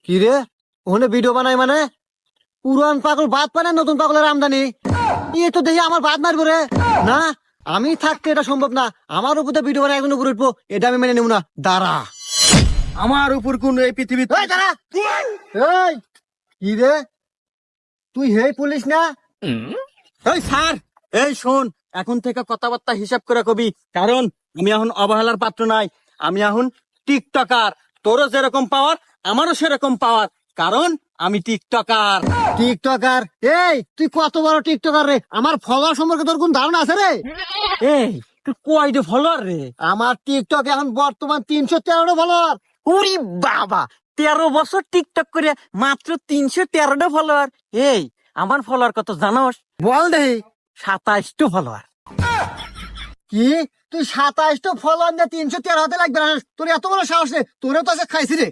কি রে, ওখানে ভিডিও বানাই মানে পুরান পাগল বাদ পানে নতুন পাগলের আমদানি। এ তো দেখি আমার বাদ মারবো রে। না, আমি থাকতে এটা সম্ভব না। আমার উপরে ভিডিও বানাই একজন উপরে উঠবো, এটা আমি মেনে নেব না। দাঁড়া, আমার উপর কোন এই পৃথিবীতে এই দাঁড়া। এই কি রে, তুই হে পুলিশ না? এই স্যার, এই শোন, এখন থেকে কথাবার্তা হিসাব করে কবি, কারণ আমি এখন অবহেলার পাত্র নাই। আমি এখন টিকটকার। তোরও যেরকম পাওয়ার আমারও সেরকম পাওয়ার, কারণ আমি টিকটকার। টিকটকার? এই তুই কত বড় টিকটকার রে? আমার ফলোয়ার সম্পর্কে তোর কোন ধারণা আছে রে? এই তুই কয়টা ফলোয়ার রে? আমার টিকটক এখন বর্তমান 313টা ফলোয়ার। ওরে বাবা, 13 বছর টিকটক করে মাত্র 313টা ফলোয়ার। এই আমার ফলোয়ার কত জানোস? বল দেখি। 27টা ফলোয়ার। কি, তুই 27টা ফলোয়ার নিয়ে 313 হতে লাগবে না? তোর এত বড় সাহস রে? তোরে তো আজকে খাইছি রে।